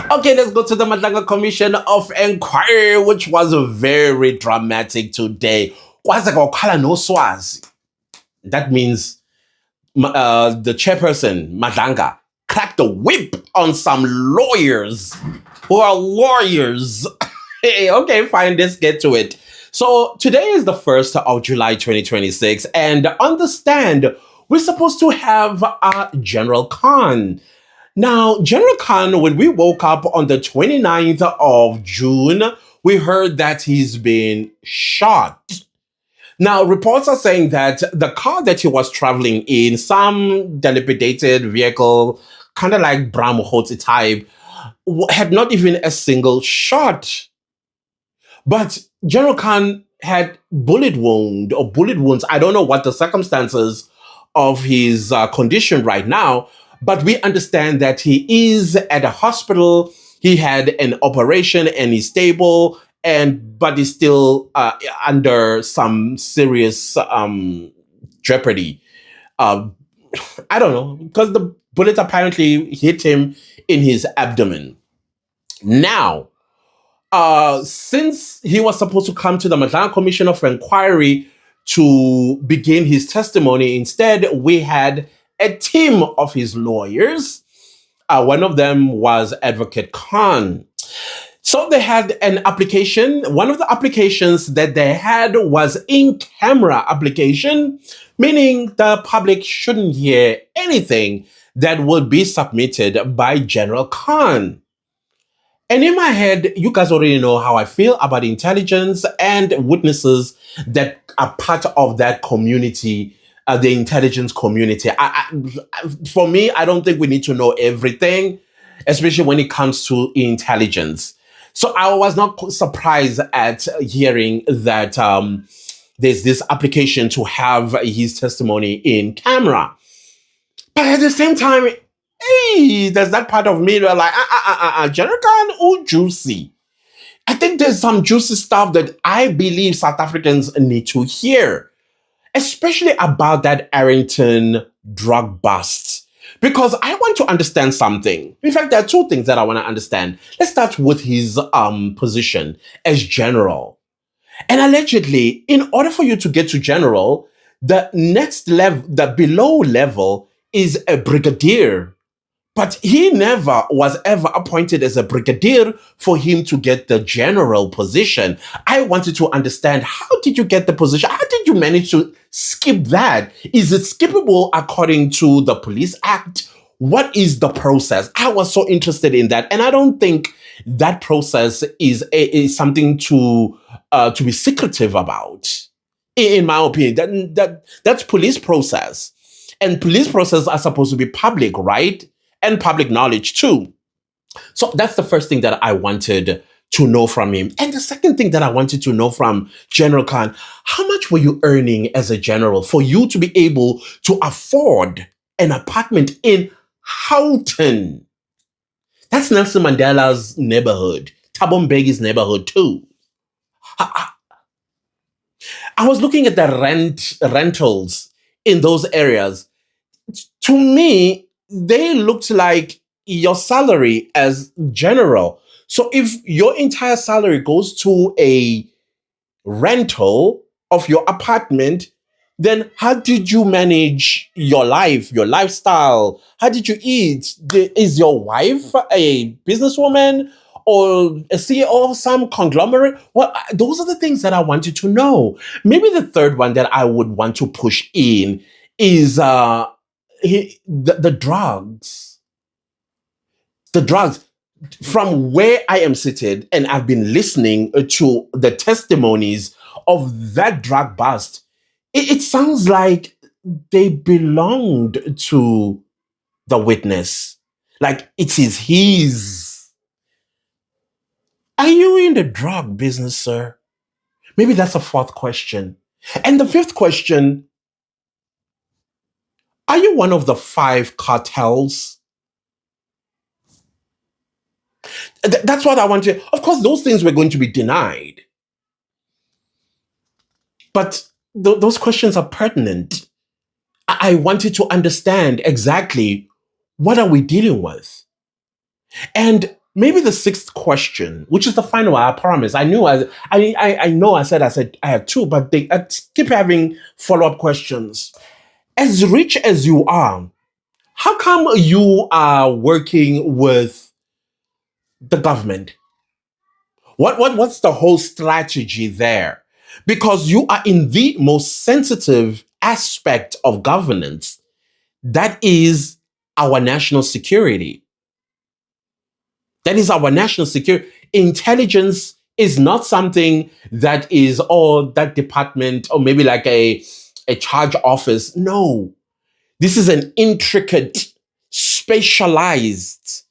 Okay, let's go to the Madlanga Commission of Inquiry, which was very dramatic today. Kwaze kwakhala noswazi. That means the chairperson, Madlanga, cracked the whip on some lawyers who are lawyers. Hey, okay, fine, let's get to it. So today is the 1st of July 2026, and on the stand, we're supposed to have General Khan. Now, General Khan, when we woke up on the 29th of June, we heard that he's been shot. Now, reports are saying that the car that he was traveling in, some dilapidated vehicle, kind of like Bramhoti type, had not even a single shot. But General Khan had bullet wounds. I don't know what the circumstances of his condition right now, but we understand that he is at a hospital. He had an operation and he's stable, but he's still under some serious jeopardy. Uh, I don't know, because the bullet apparently hit him in his abdomen. Now, since he was supposed to come to the Madlanga Commission of Inquiry to begin his testimony, instead we had a team of his lawyers. One of them was Advocate Khan. So they had an application. One of the applications that they had was in-camera application, meaning the public shouldn't hear anything that would be submitted by General Khan. And in my head, you guys already know how I feel about intelligence and witnesses that are part of that community, the intelligence community. For me, I don't think we need to know everything, especially when it comes to intelligence. So I was not surprised at hearing that there's this application to have his testimony in camera. But at the same time, hey, there's that part of me that like, General Khan, oh, juicy. I think there's some juicy stuff that I believe South Africans need to hear, especially about that Arrington drug bust. Because I want to understand something. In fact, there are two things that I want to understand. Let's start with his position as general. And allegedly, in order for you to get to general, the next level, the below level, is a brigadier. But he never was ever appointed as a brigadier for him to get the general position. I wanted to understand, how did you get the position? How did you manage to skip that? Is it skippable according to the Police Act? What is the process? I was so interested in that. And I don't think that process is something to be secretive about. In my opinion, that's police process. And police process are supposed to be public, right? And public knowledge too. So that's the first thing that I wanted to know from him. And the second thing that I wanted to know from General Khan, how much were you earning as a general for you to be able to afford an apartment in Houghton? That's Nelson Mandela's neighborhood, Thabo Mbeki's neighborhood too. I was looking at the rentals in those areas. To me, they looked like your salary as general. So if your entire salary goes to a rental of your apartment, then how did you manage your life, your lifestyle? How did you eat? Is your wife a businesswoman or a CEO of some conglomerate? Well, those are the things that I wanted to know. Maybe the third one that I would want to push in is the drugs. The drugs. From where I am seated, and I've been listening to the testimonies of that drug bust, it sounds like they belonged to the witness. Like it is his. Are you in the drug business, sir? Maybe that's a fourth question. And the fifth question, are you one of the 5 cartels? That's what I want to. Of course, those things were going to be denied. But those questions are pertinent. I wanted to understand exactly what are we dealing with. And maybe the sixth question, which is the final one. I promise. I knew. I know. I said I had two, but they keep having follow-up questions. As rich as you are, how come you are working with the government? What's the whole strategy there? Because you are in the most sensitive aspect of governance, that is our national security. That is our national security. Intelligence is not something that is all that department or maybe like a charge office. No, this is an intricate, specialized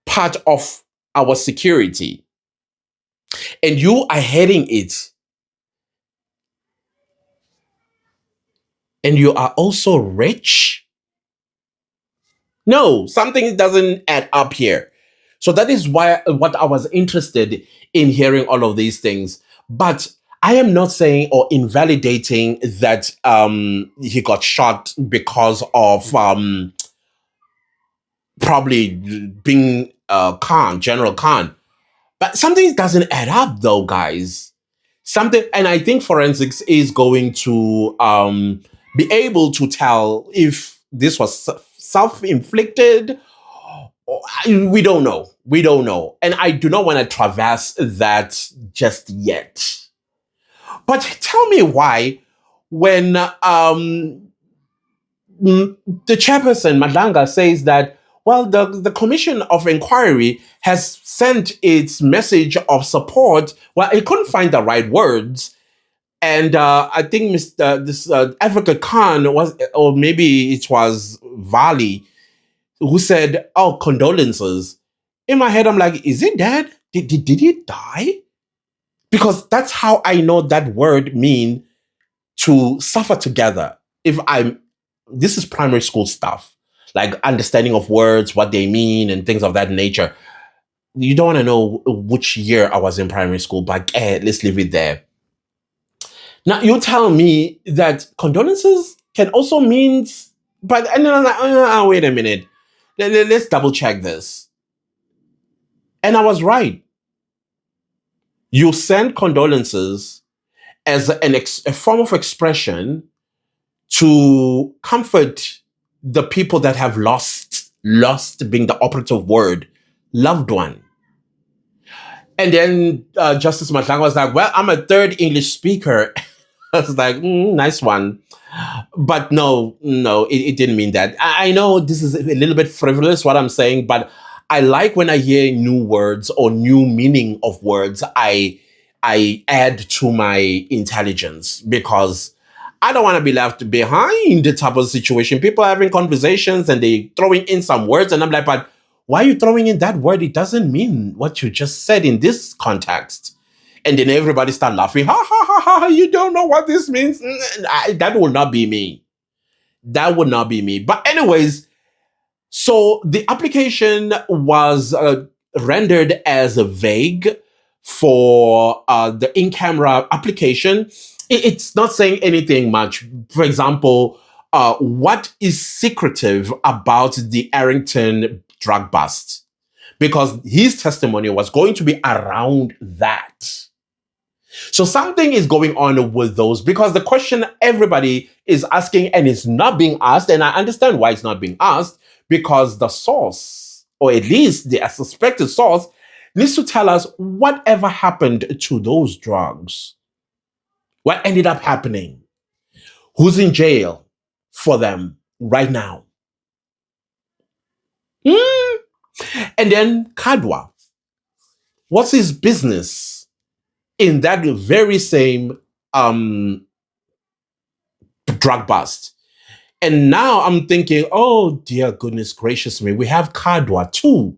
part of our security. And you are heading it. And you are also rich. No, something doesn't add up here. So that is why what I was interested in hearing all of these things. But I am not saying or invalidating that he got shot because of probably being Khan, General Khan. But something doesn't add up though, guys. Something, and I think forensics is going to be able to tell if this was self-inflicted. We don't know. We don't know. And I do not want to traverse that just yet. But tell me why, when the chairperson, Madlanga, says that, well, the Commission of Inquiry has sent its message of support. Well, it couldn't find the right words. And I think this Advocate Khan was, or maybe it was Vali, who said, oh, condolences. In my head, I'm like, is he dead? Did he die? Because that's how I know that word mean to suffer together. This is primary school stuff, like understanding of words, what they mean, and things of that nature. You don't want to know which year I was in primary school, but let's leave it there. Now, you tell me that condolences can also mean, but and then I'm like, wait a minute. Let's double check this. And I was right. You send condolences as a form of expression to comfort the people that have lost being the operative word, loved one. And then Justice Madlanga was like, well, I'm a third English speaker. I was like, nice one. But no, it didn't mean that. I know this is a little bit frivolous, what I'm saying, but I like when I hear new words or new meaning of words, I add to my intelligence, because I don't want to be left behind the type of situation. People are having conversations and they throwing in some words, and I'm like, but why are you throwing in that word? It doesn't mean what you just said in this context. And then everybody start laughing. Ha ha ha ha! You don't know what this means. That will not be me. That would not be me. But anyways, so the application was rendered as vague for the in-camera application. It's not saying anything much. For example, what is secretive about the Arrington drug bust? Because his testimony was going to be around that. So something is going on with those, because the question everybody is asking and is not being asked, and I understand why it's not being asked, because the source, or at least the suspected source, needs to tell us whatever happened to those drugs. What ended up happening? Who's in jail for them right now? And then Kadwa. What's his business in that very same drug bust? And now I'm thinking, oh dear goodness gracious me, we have Kadwa too.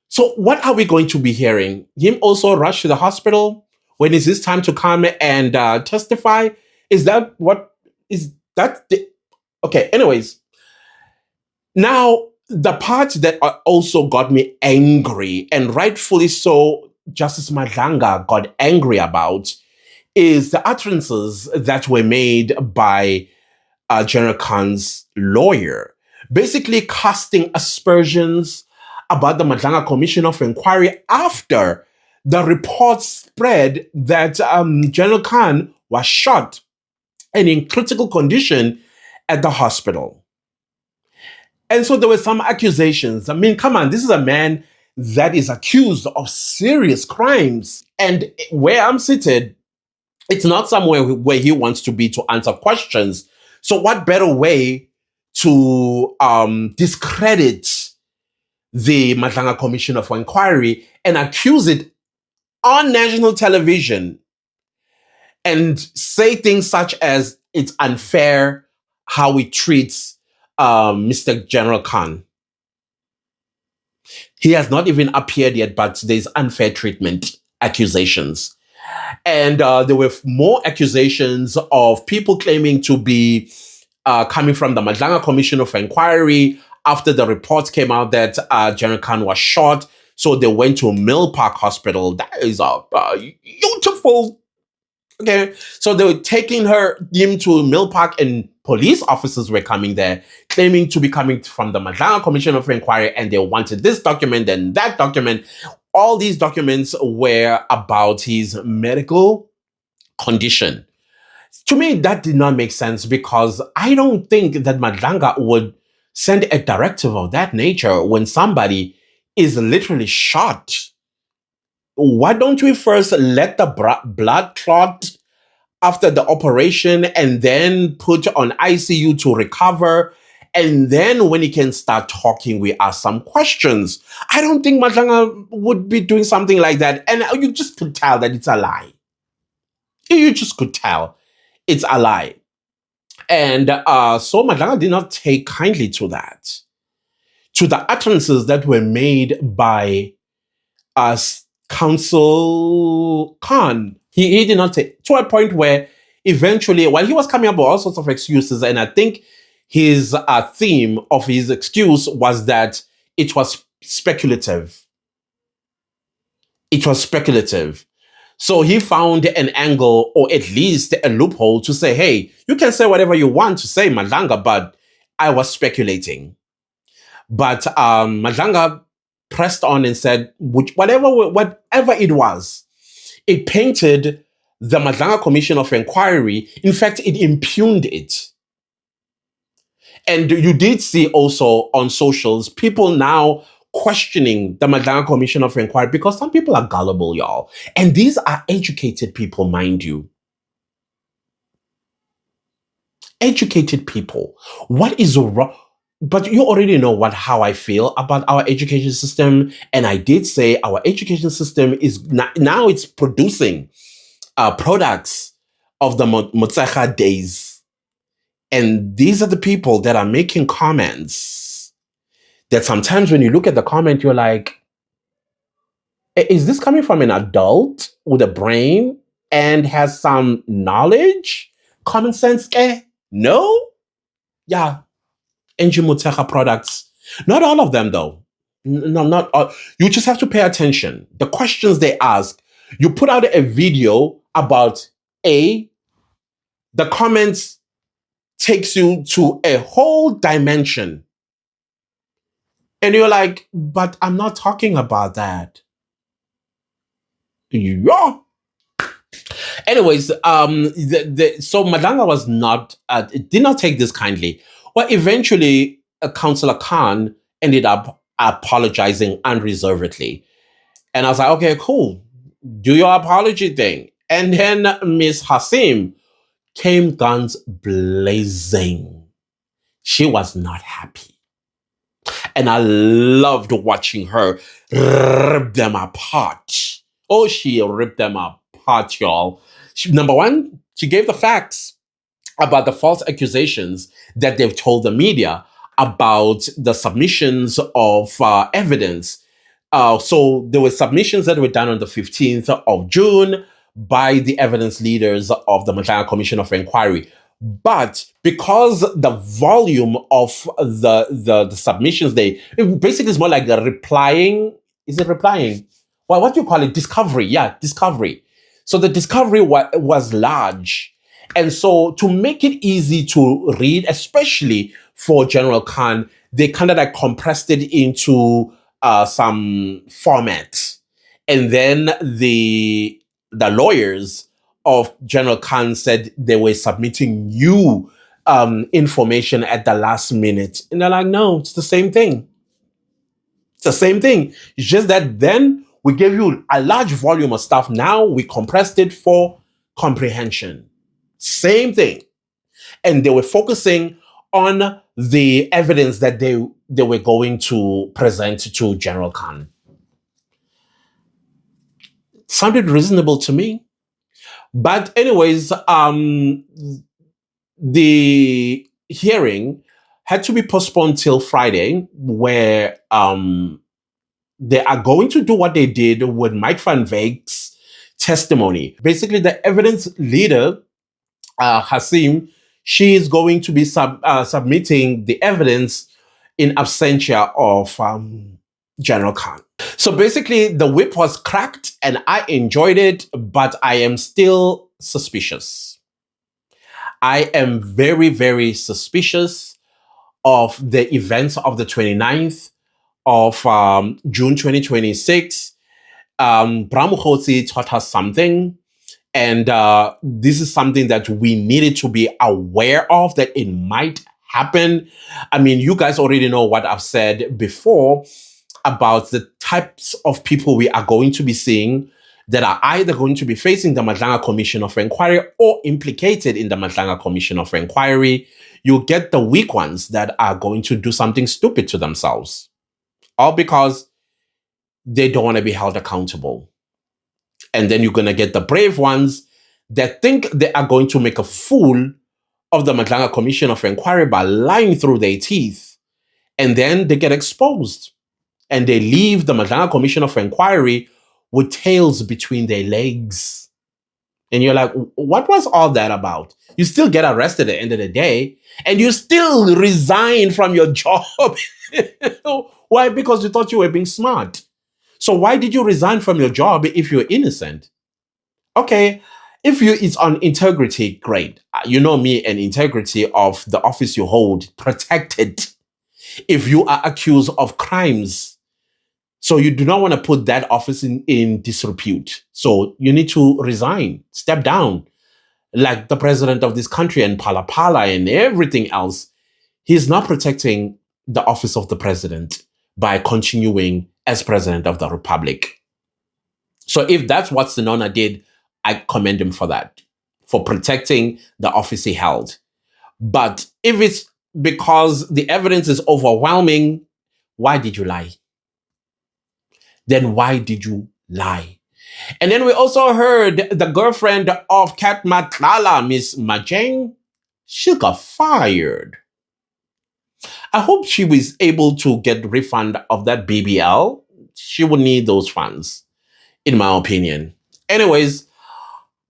So what are we going to be hearing? Him also rush to the hospital? When is his time to come and testify? Is that what is that? Okay, anyways. Now, the part that also got me angry, and rightfully so, Justice Madlanga got angry about, is the utterances that were made by General Khan's lawyer, basically casting aspersions about the Madlanga Commission of Inquiry after the report spread that General Khan was shot and in critical condition at the hospital. And so there were some accusations. I mean, come on, this is a man that is accused of serious crimes. And where I'm seated, it's not somewhere where he wants to be to answer questions. So what better way to discredit the Madlanga Commission of Inquiry and accuse it on national television and say things such as it's unfair how we treat Mr. General Khan. He has not even appeared yet, but there's unfair treatment accusations. And there were more accusations of people claiming to be coming from the Madlanga Commission of Inquiry after the reports came out that General Khan was shot. So they went to Mill Park Hospital. That is a beautiful. Okay, so they were taking him to Mill Park, and police officers were coming there, claiming to be coming from the Madlanga Commission of Inquiry, and they wanted this document and that document. All these documents were about his medical condition. To me, that did not make sense because I don't think that Madlanga would send a directive of that nature when somebody is literally shot. Why don't we first let the blood clot after the operation and then put on ICU to recover? And then when he can start talking, we ask some questions. I don't think Madlanga would be doing something like that. And you just could tell that it's a lie. You just could tell it's a lie. And so Madlanga did not take kindly to that, to the utterances that were made by Counsel Khan. He did not take, to a point where eventually, while he was coming up with all sorts of excuses, and I think his theme of his excuse was that it was speculative. It was speculative. So he found an angle, or at least a loophole, to say, hey, you can say whatever you want to say, Madlanga, but I was speculating. But Madlanga pressed on and said, whatever it was, it painted the Madlanga Commission of Inquiry. In fact, it impugned it. And you did see also on socials, people now questioning the Madlanga Commission of Inquiry because some people are gullible, y'all. And these are educated people, mind you. Educated people. What is wrong? But you already know how I feel about our education system. And I did say our education system is now it's producing products of the Motsecha days. And these are the people that are making comments that sometimes when you look at the comment, you're like, is this coming from an adult with a brain and has some knowledge? Common sense? No? Yeah. NG Motsecha products. Not all of them, though. No, not all. You just have to pay attention. The questions they ask, you put out a video about the comments takes you to a whole dimension. And you're like, but I'm not talking about that. Yeah. Anyways, so Madlanga was not, did not take this kindly. Well, eventually, Councillor Khan ended up apologizing unreservedly. And I was like, okay, cool. Do your apology thing. And then Miss Hasim came guns blazing. She was not happy. And I loved watching her rip them apart. Oh, she ripped them apart, y'all. Number one, she gave the facts about the false accusations that they've told the media about the submissions of evidence. So there were submissions that were done on the 15th of June by the evidence leaders of the Madlanga Commission of Inquiry. But because the volume of the submissions, it basically is more like a replying. Is it replying? Well, what do you call it? Discovery. Yeah, discovery. So the discovery was large. And so to make it easy to read, especially for General Khan, they kind of like compressed it into some format, and then the lawyers of General Khan said they were submitting new information at the last minute, and they're like, no, it's the same thing. It's the same thing. It's just that then we gave you a large volume of stuff. Now we compressed it for comprehension. Same thing. And they were focusing on the evidence that they were going to present to General Khan. Sounded reasonable to me. But anyways, the hearing had to be postponed till Friday, where they are going to do what they did with Mike van Veek's testimony. Basically, the evidence leader, Hasim, she is going to be submitting the evidence in absentia of General Khan. So basically, the whip was cracked and I enjoyed it, but I am still suspicious. I am very, very suspicious of the events of the 29th of June 2026. Bram Mokgotsi taught us something. And this is something that we needed to be aware of, that it might happen. I mean, you guys already know what I've said before about the types of people we are going to be seeing that are either going to be facing the Madlanga Commission of Inquiry or implicated in the Madlanga Commission of Inquiry. You get the weak ones that are going to do something stupid to themselves, all because they don't want to be held accountable. And then you're going to get the brave ones that think they are going to make a fool of the Madlanga Commission of Inquiry by lying through their teeth. And then they get exposed. And they leave the Madlanga Commission of Inquiry with tails between their legs. And you're like, what was all that about? You still get arrested at the end of the day. And you still resign from your job. Why? Because you thought you were being smart. So why did you resign from your job if you're innocent? Okay, if it's on integrity, great. You know me and integrity of the office you hold, protected. If you are accused of crimes, so you do not want to put that office in disrepute. So you need to resign, step down. Like the president of this country and Pala Pala and everything else, he's not protecting the office of the president by continuing as president of the republic. So if that's what Sinona did, I commend him for that, for protecting the office he held. But if it's because the evidence is overwhelming, why did you lie? Then why did you lie? And then we also heard the girlfriend of Kat Matlala, Miss Majeng, she got fired. I hope she was able to get refund of that BBL. She would need those funds, in my opinion. Anyways,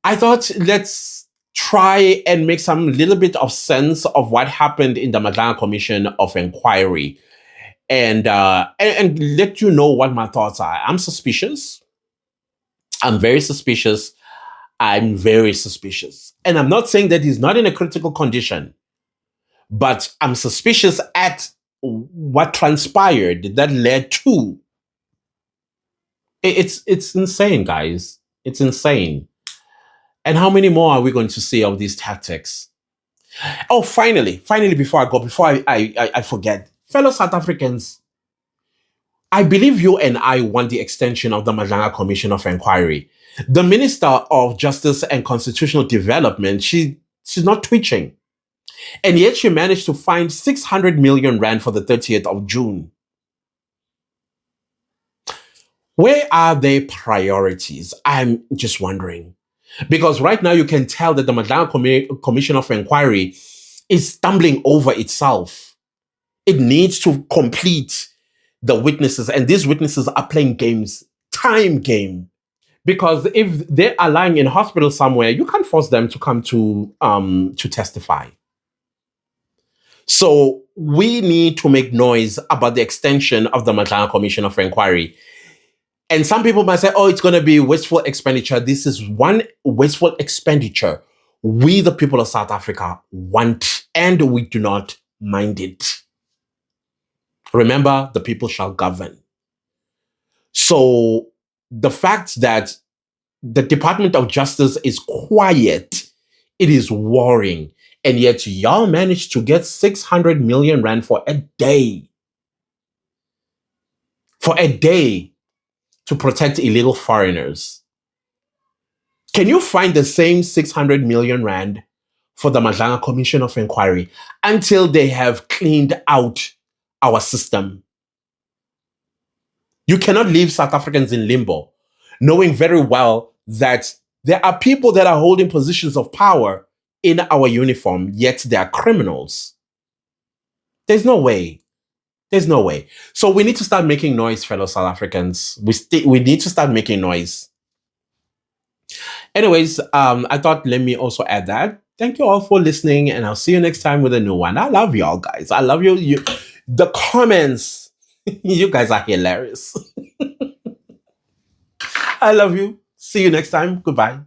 I thought let's try and make some little bit of sense of what happened in the Madlanga Commission of Inquiry, and let you know what my thoughts are. I'm suspicious. I'm very suspicious. I'm very suspicious. And I'm not saying that he's not in a critical condition, but I'm suspicious at what transpired that led to. It's insane, guys. It's insane. And how many more are we going to see of these tactics? Oh, finally, before I go, before I forget, fellow South Africans, I believe you and I want the extension of the Madlanga Commission of Inquiry. The Minister of Justice and Constitutional Development, she's not twitching. And yet she managed to find 600 million rand for the 30th of June. Where are their priorities? I'm just wondering. Because right now you can tell that the Madlanga Commission of Inquiry is stumbling over itself. It needs to complete the witnesses, and these witnesses are playing games, time game. Because if they are lying in hospital somewhere, you can't force them to come to testify. So we need to make noise about the extension of the Madlanga Commission of Inquiry. And some people might say, oh, it's going to be wasteful expenditure. This is one wasteful expenditure we, the people of South Africa, want, and we do not mind it. Remember, the people shall govern. So the fact that the Department of Justice is quiet, it is worrying. And yet y'all managed to get 600 million rand for a day. For a day to protect illegal foreigners. Can you find the same 600 million rand for the Madlanga Commission of Inquiry until they have cleaned out our system? You cannot leave South Africans in limbo, knowing very well that there are people that are holding positions of power in our uniform, yet they are criminals. There's no way. There's no way. So we need to start making noise, fellow South Africans. We need to start making noise. Anyways, I thought let me also add that. Thank you all for listening, and I'll see you next time with a new one. I love y'all, guys. I love you. The comments, you guys are hilarious. I love you. See you next time. Goodbye.